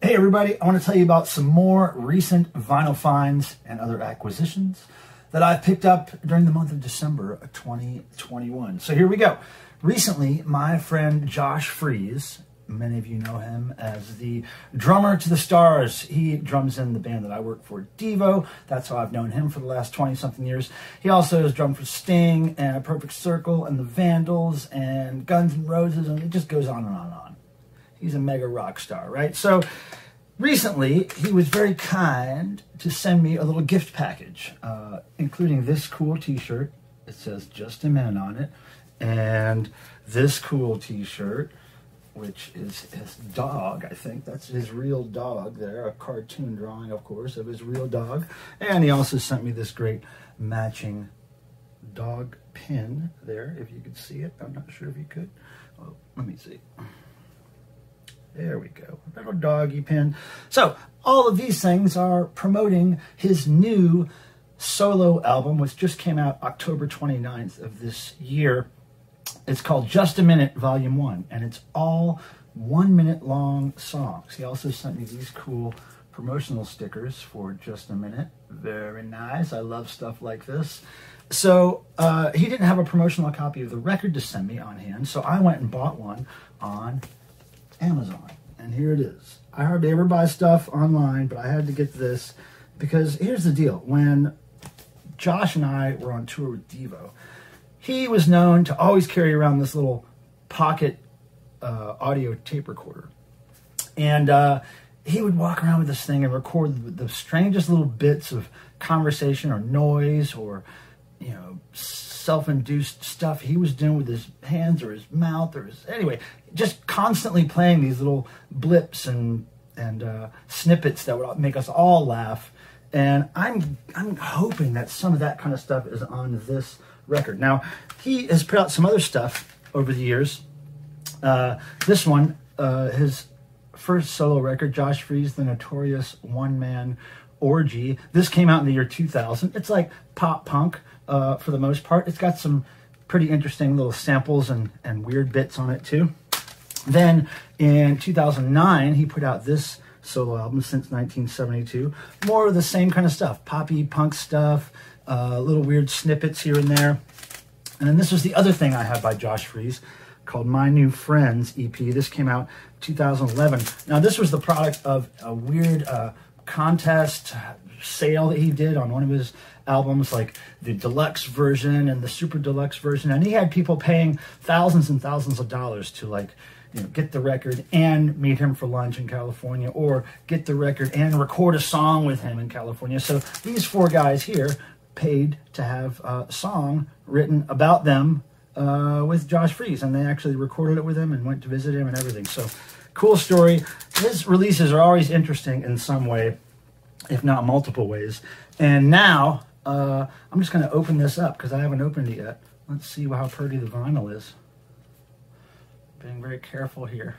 Hey everybody, I want to tell you about some more recent vinyl finds and other acquisitions that I picked up during the month of December of 2021. So here we go. Recently, my friend Josh Freese, many of you know him as the drummer to the Stars. He drums in the band that I work for, THOR. That's how I've known him for the last 20-something years. He also has drummed for Sting and A Perfect Circle and the Vandals and Guns N' Roses, and it just goes on and on and on. He's a mega rock star, right? So recently, he was very kind to send me a little gift package, including this cool t-shirt. It says Just a Minute on it. And this cool t-shirt, which is his dog, I think. That's his real dog there. A cartoon drawing, of course, of his real dog. And he also sent me this great matching dog pin there, if you could see it. I'm not sure if you could. Oh, let me see. There we go, a little doggy pin. So all of these things are promoting his new solo album, which just came out October 29th of this year. It's called Just a Minute, Volume 1, and it's all 1 minute long songs. He also sent me these cool promotional stickers for Just a Minute. Very nice. I love stuff like this. So he didn't have a promotional copy of the record to send me on hand, so I went and bought one on Amazon, and here it is. I hardly ever buy stuff online, but I had to get this because here's the deal. When Josh and I were on tour with Devo, he was known to always carry around this little pocket audio tape recorder, and he would walk around with this thing and record the strangest little bits of conversation or noise or, you know, self-induced stuff he was doing with his hands or his mouth or his, anyway, just constantly playing these little blips and snippets that would make us all laugh. And I'm hoping that some of that kind of stuff is on this record. Now, he has put out some other stuff over the years. This one, his first solo record, Josh Freese, The Notorious One-Man Orgy. This came out in the year 2000. It's like pop punk for the most part. It's got some pretty interesting little samples and weird bits on it too. Then in 2009, he put out this solo album, Since 1972. More of the same kind of stuff, poppy punk stuff, little weird snippets here and there. And then this was the other thing I had by Josh Freese called My New Friends EP. This came out 2011. Now this was the product of a weird contest sale that he did on one of his albums, like the deluxe version and the super deluxe version, and he had people paying thousands and thousands of dollars to, like, you know, get the record and meet him for lunch in California, or get the record and record a song with him in California. So these four guys here paid to have a song written about them with Josh Freese, and they actually recorded it with him and went to visit him and everything. So cool story. His releases are always interesting in some way, if not multiple ways. And now I'm just going to open this up because I haven't opened it yet. Let's see how pretty the vinyl is. Being very careful here.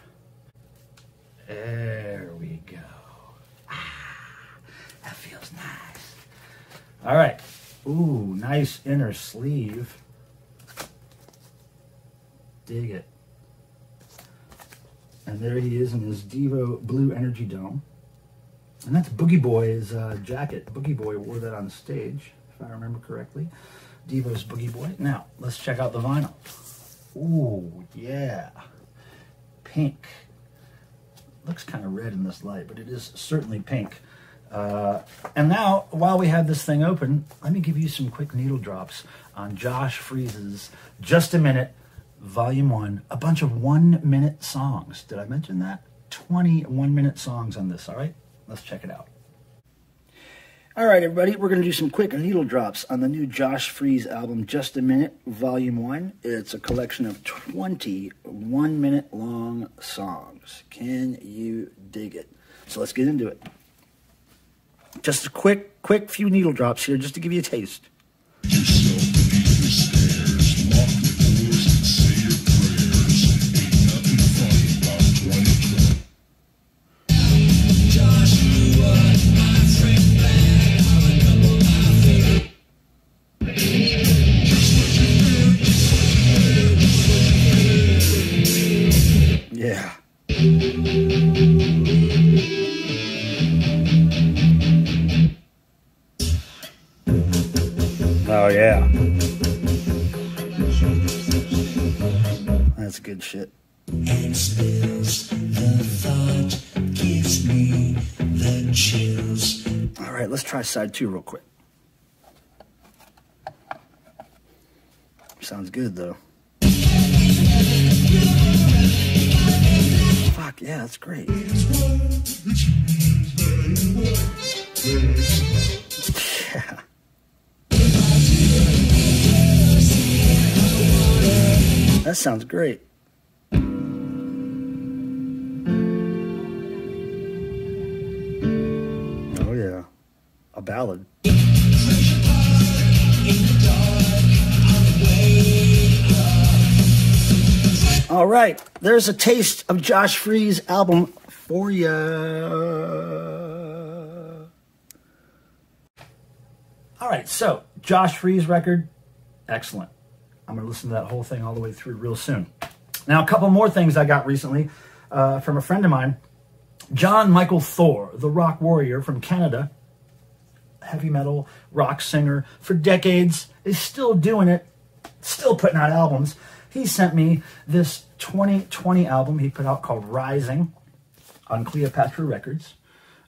There we go. That feels nice. All right. Ooh, nice inner sleeve. Dig it. And there he is in his Devo Blue Energy Dome. And that's Boogie Boy's jacket. Boogie Boy wore that on stage, if I remember correctly. Devo's Boogie Boy. Now, let's check out the vinyl. Ooh, yeah. Pink. Looks kind of red in this light, but it is certainly pink. And now, while we have this thing open, let me give you some quick needle drops on Josh Freese's Just a Minute, Volume 1. A bunch of 1 minute songs. Did I mention that? 20 1 minute songs on this, all right? Let's check it out. All right, everybody, we're going to do some quick needle drops on the new Josh Freese album, Just a Minute, Volume 1. It's a collection of 20 1 minute long songs. Can you dig it? So let's get into it. Just a quick few needle drops here, just to give you a taste. Yeah. yeah. That's good shit. And spills the thought gives me the chills. All right, let's try side 2 real quick. Sounds good though. Fuck yeah, that's great. Yeah. That sounds great. Oh yeah, a ballad. All right, there's a taste of Josh Freese's album for you. All right, so Josh Freese record, excellent. I'm going to listen to that whole thing all the way through real soon. Now, a couple more things I got recently from a friend of mine, John Michael THOR, the rock warrior from Canada, heavy metal rock singer for decades, is still doing it, still putting out albums. He sent me this 2020 album he put out called Rising on Cleopatra Records.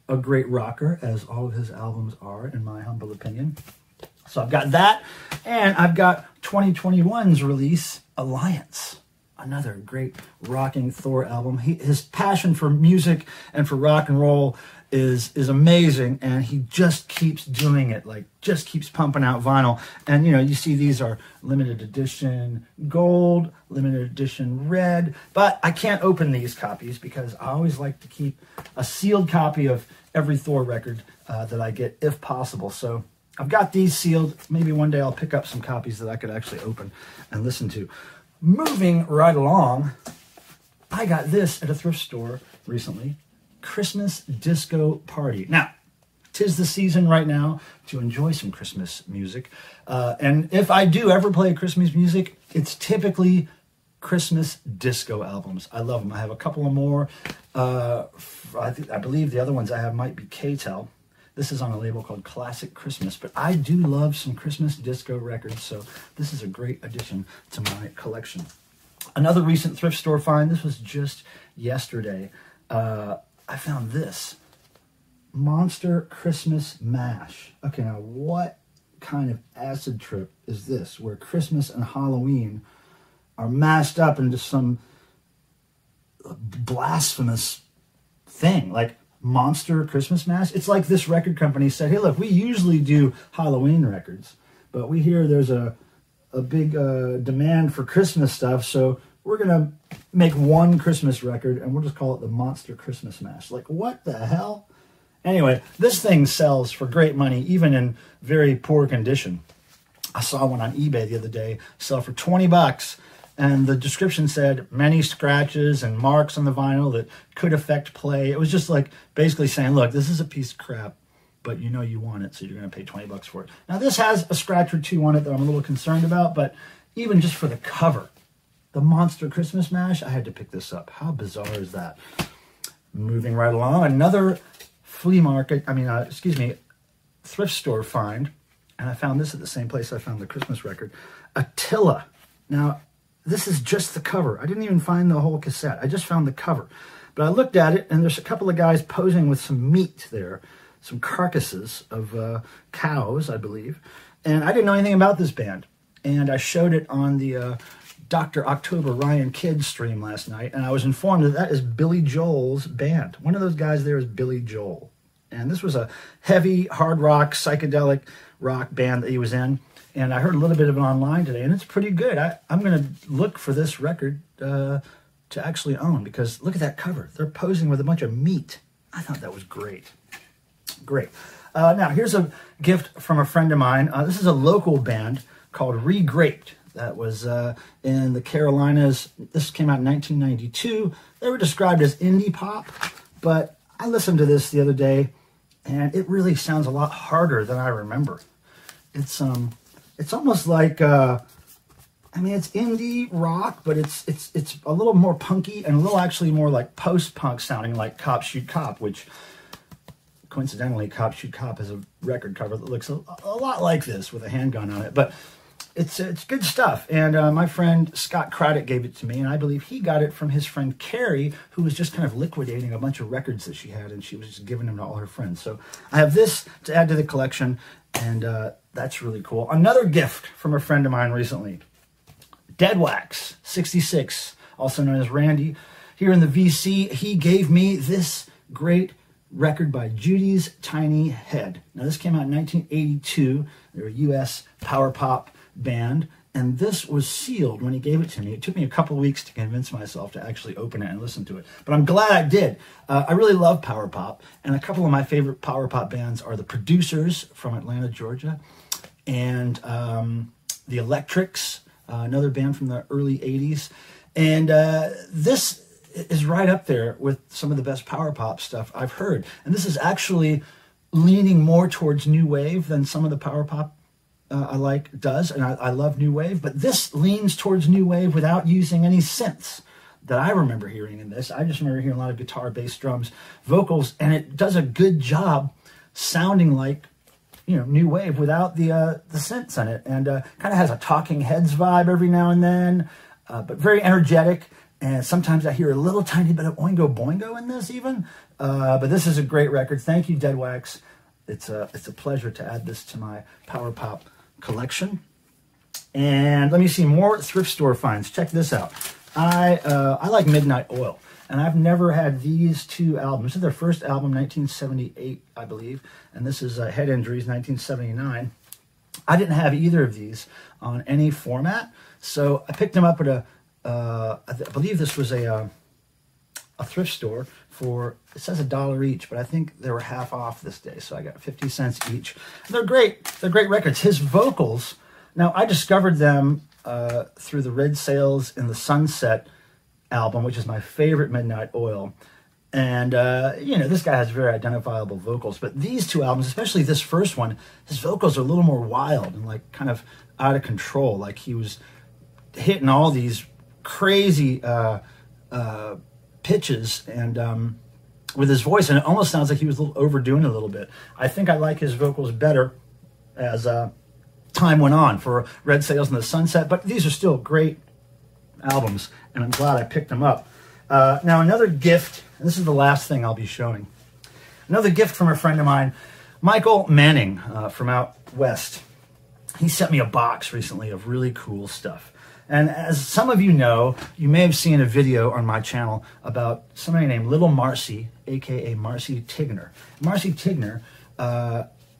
A great rocker, as all of his albums are, in my humble opinion. So I've got that, and I've got 2021's release, Alliance. Another great rocking THOR album. His passion for music and for rock and roll is amazing, and he just keeps doing it, like just keeps pumping out vinyl. And you know, you see these are limited edition gold, limited edition red, but I can't open these copies because I always like to keep a sealed copy of every THOR record that I get if possible. So I've got these sealed. Maybe one day I'll pick up some copies that I could actually open and listen to. Moving right along, I got this at a thrift store recently. Christmas Disco Party. Now, 'tis the season right now to enjoy some Christmas music. And if I do ever play Christmas music, it's typically Christmas disco albums. I love them. I have a couple of more. I believe the other ones I have might be K-Tel. This is on a label called Classic Christmas, but I do love some Christmas disco records, so this is a great addition to my collection. Another recent thrift store find, this was just yesterday. I found this Monster Christmas Mash. Okay, now what kind of acid trip is this, where Christmas and Halloween are mashed up into some blasphemous thing, like Monster Christmas Mash? It's like this record company said, hey, look, we usually do Halloween records, but we hear there's a big demand for Christmas stuff, so we're going to make one Christmas record, and we'll just call it the Monster Christmas Mash. Like, what the hell? Anyway, this thing sells for great money, even in very poor condition. I saw one on eBay the other day sell for 20 bucks, and the description said many scratches and marks on the vinyl that could affect play. It was just like basically saying, look, this is a piece of crap, but you know you want it, so you're going to pay 20 bucks for it. Now, this has a scratch or two on it that I'm a little concerned about, but even just for the cover, the Monster Christmas Mash, I had to pick this up. How bizarre is that? Moving right along, another flea market, thrift store find, and I found this at the same place I found the Christmas record, Attila. Now, this is just the cover. I didn't even find the whole cassette. I just found the cover. But I looked at it, and there's a couple of guys posing with some meat there, some carcasses of cows, I believe. And I didn't know anything about this band. And I showed it on the Dr. October Ryan Kidd stream last night, and I was informed that that is Billy Joel's band. One of those guys there is Billy Joel. And this was a heavy, hard rock, psychedelic rock band that he was in. And I heard a little bit of it online today, and it's pretty good. I'm going to look for this record to actually own, because look at that cover. They're posing with a bunch of meat. I thought that was great. Great. Now, here's a gift from a friend of mine. This is a local band called Regraped. That was in the Carolinas. This came out in 1992. They were described as indie pop, but I listened to this the other day, and it really sounds a lot harder than I remember. It's almost like it's indie rock, but it's a little more punky and a little actually more like post-punk sounding, like Cop Shoot Cop, which coincidentally, Cop Shoot Cop has a record cover that looks a lot like this with a handgun on it. But it's good stuff. And my friend Scott Craddock gave it to me, and I believe he got it from his friend Carrie, who was just kind of liquidating a bunch of records that she had, and she was just giving them to all her friends. So I have this to add to the collection, and that's really cool. Another gift from a friend of mine recently. Dead Wax 66, also known as Randy, here in the VC. He gave me this great record by Judy's Tiny Head. Now, this came out in 1982. They're a U.S. power pop band, and this was sealed when he gave it to me. It took me a couple of weeks to convince myself to actually open it and listen to it, but I'm glad I did. I really love power pop, and a couple of my favorite power pop bands are the Producers from Atlanta, Georgia, and the Electrics, another band from the early 80s. And this is right up there with some of the best power pop stuff I've heard. And this is actually leaning more towards new wave than some of the power pop I like does. And I love new wave, but this leans towards new wave without using any synths that I remember hearing in this. I just remember hearing a lot of guitar, bass, drums, vocals, and it does a good job sounding like, you know, new wave without the synths in it, and kind of has a Talking Heads vibe every now and then, but very energetic. And sometimes I hear a little tiny bit of Oingo Boingo in this even, but this is a great record. Thank you, Dead Wax. It's a pleasure to add this to my power pop collection. And let me see more thrift store finds. Check this out. I like Midnight Oil, and I've never had these two albums. This is their first album, 1978, I believe, and this is Head Injuries, 1979. I didn't have either of these on any format, so I picked them up at I believe this was a thrift store for, it says $1 each, but I think they were half off this day, so I got 50 cents each. And they're great. They're great records. His vocals, now I discovered them through the Red Sails in the Sunset album, which is my favorite Midnight Oil. And, you know, this guy has very identifiable vocals, but these two albums, especially this first one, his vocals are a little more wild and like kind of out of control. Like he was hitting all these crazy pitches and with his voice, and it almost sounds like he was overdoing it a little bit. I think I like his vocals better as time went on for Red Sails in the Sunset, but these are still great albums, and I'm glad I picked them up. Now, another gift, and this is the last thing I'll be showing. Another gift from a friend of mine, Michael Manning from out west. He sent me a box recently of really cool stuff. And as some of you know, you may have seen a video on my channel about somebody named Little Marcy, a.k.a. Marcy Tigner. Marcy Tigner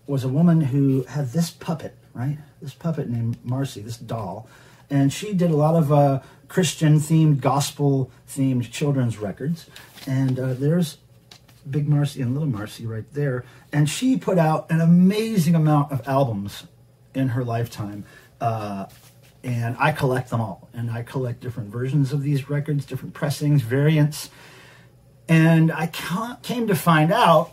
was a woman who had this puppet, right? This puppet named Marcy, this doll. And she did a lot of Christian-themed, gospel-themed children's records. And there's Big Marcy and Little Marcy right there. And she put out an amazing amount of albums in her lifetime. And I collect them all. And I collect different versions of these records, different pressings, variants. And I came to find out,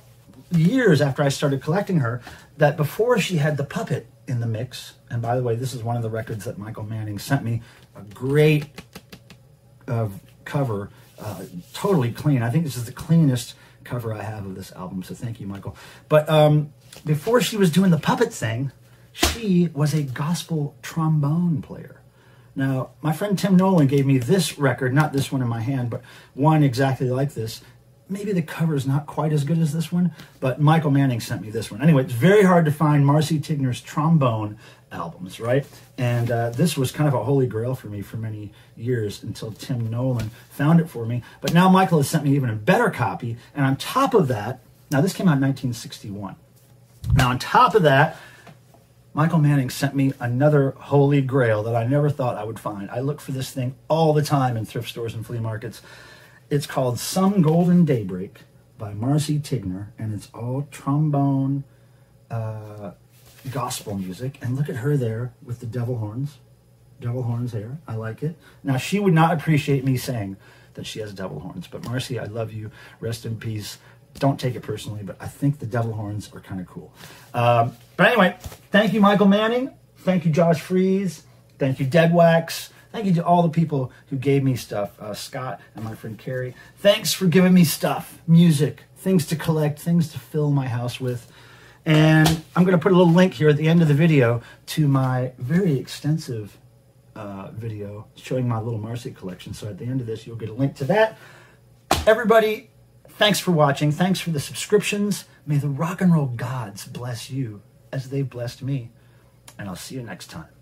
years after I started collecting her, that before she had the puppet in the mix, and by the way, this is one of the records that Michael Manning sent me, a great cover, totally clean. I think this is the cleanest cover I have of this album, so thank you, Michael. But before she was doing the puppet thing, she was a gospel trombone player. Now, my friend Tim Nolan gave me this record, not this one in my hand, but one exactly like this. Maybe the cover is not quite as good as this one, but Michael Manning sent me this one. Anyway, it's very hard to find Marcy Tigner's trombone albums, right? And this was kind of a holy grail for me for many years until Tim Nolan found it for me. But now Michael has sent me even a better copy, and on top of that, now this came out in 1961. Now on top of that, Michael Manning sent me another holy grail that I never thought I would find. I look for this thing all the time in thrift stores and flea markets. It's called Some Golden Daybreak by Marcy Tigner, and it's all trombone gospel music. And look at her there with the devil horns. Devil horns there. I like it. Now, she would not appreciate me saying that she has devil horns, but Marcy, I love you. Rest in peace. Don't take it personally, but I think the devil horns are kind of cool. But anyway, thank you, Michael Manning. Thank you, Josh Freese. Thank you, Dead Wax. Thank you to all the people who gave me stuff, Scott and my friend Carrie. Thanks for giving me stuff, music, things to collect, things to fill my house with. And I'm going to put a little link here at the end of the video to my very extensive video showing my little Marcy collection. So at the end of this, you'll get a link to that. Everybody, thanks for watching. Thanks for the subscriptions. May the rock and roll gods bless you as they've blessed me. And I'll see you next time.